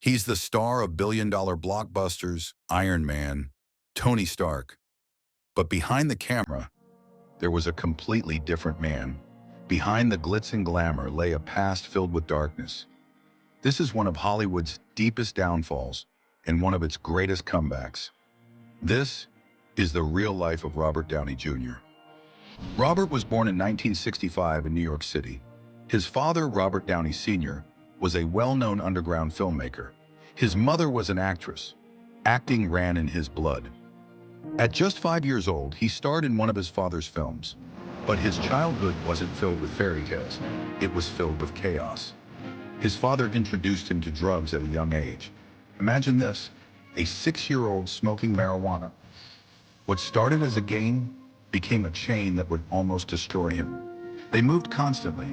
He's the star of billion-dollar blockbusters, Iron Man, Tony Stark. But behind the camera, there was a completely different man. Behind the glitz and glamour lay a past filled with darkness. This is one of Hollywood's deepest downfalls and one of its greatest comebacks. This is the real life of Robert Downey Jr. Robert was born in 1965 in New York City. His father, Robert Downey Sr., was a well-known underground filmmaker. His mother was an actress. Acting ran in his blood. At just 5 years old, he starred in one of his father's films. But his childhood wasn't filled with fairy tales. It was filled with chaos. His father introduced him to drugs at a young age. Imagine this, a 6-year-old smoking marijuana. What started as a game became a chain that would almost destroy him. They moved constantly.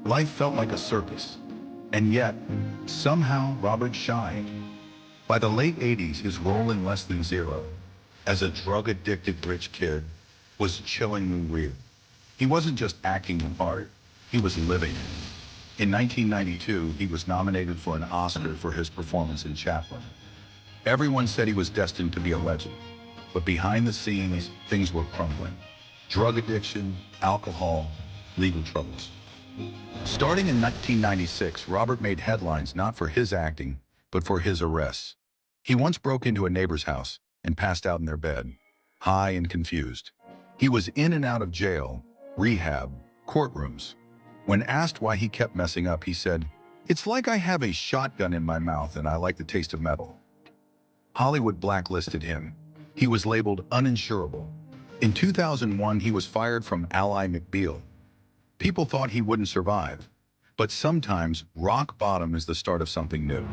Life felt like a circus. And yet, somehow, Robert shined. By the late 80s, his role in Less Than Zero, as a drug-addicted rich kid, was chillingly real. He wasn't just acting the part, he was living it. In 1992, he was nominated for an Oscar for his performance in Chaplin. Everyone said he was destined to be a legend, but behind the scenes, things were crumbling. Drug addiction, alcohol, legal troubles. Starting in 1996, Robert made headlines not for his acting, but for his arrests. He once broke into a neighbor's house and passed out in their bed, high and confused. He was in and out of jail, rehab, courtrooms. When asked why he kept messing up, he said, "It's like I have a shotgun in my mouth and I like the taste of metal." Hollywood blacklisted him. He was labeled uninsurable. In 2001, he was fired from Ally McBeal. People thought he wouldn't survive. But sometimes, rock bottom is the start of something new.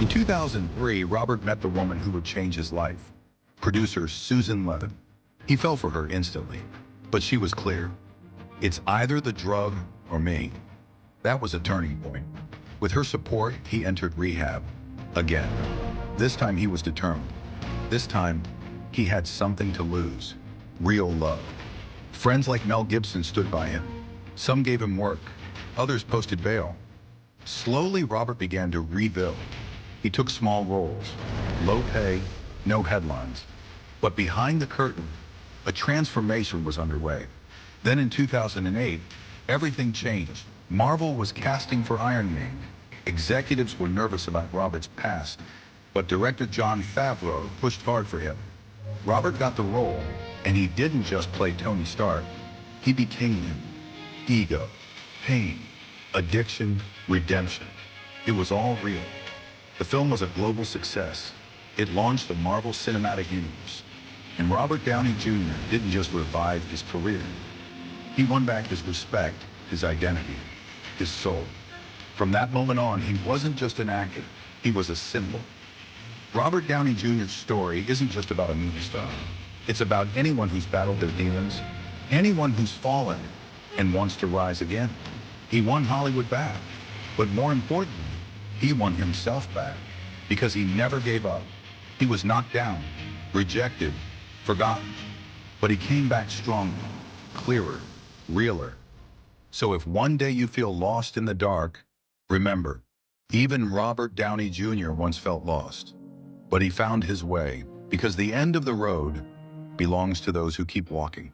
In 2003, Robert met the woman who would change his life, producer Susan Levin. He fell for her instantly, but she was clear. It's either the drug or me. That was a turning point. With her support, he entered rehab again. This time he was determined. This time, he had something to lose. Real love. Friends like Mel Gibson stood by him. Some gave him work. Others posted bail. Slowly, Robert began to rebuild. He took small roles, low pay, no headlines. But behind the curtain, a transformation was underway. Then in 2008, everything changed. Marvel was casting for Iron Man. Executives were nervous about Robert's past, but director Jon Favreau pushed hard for him. Robert got the role, and he didn't just play Tony Stark. He became him. Ego, pain, addiction, redemption. It was all real. The film was a global success. It launched the Marvel Cinematic Universe. And Robert Downey Jr. didn't just revive his career. He won back his respect, his identity, his soul. From that moment on, he wasn't just an actor, he was a symbol. Robert Downey Jr.'s story isn't just about a movie star. It's about anyone who's battled their demons, anyone who's fallen and wants to rise again. He won Hollywood back, but more importantly, he won himself back because he never gave up. He was knocked down, rejected, forgotten, but he came back stronger, clearer, realer. So if one day you feel lost in the dark, remember, even Robert Downey Jr. once felt lost, but he found his way because the end of the road belongs to those who keep walking.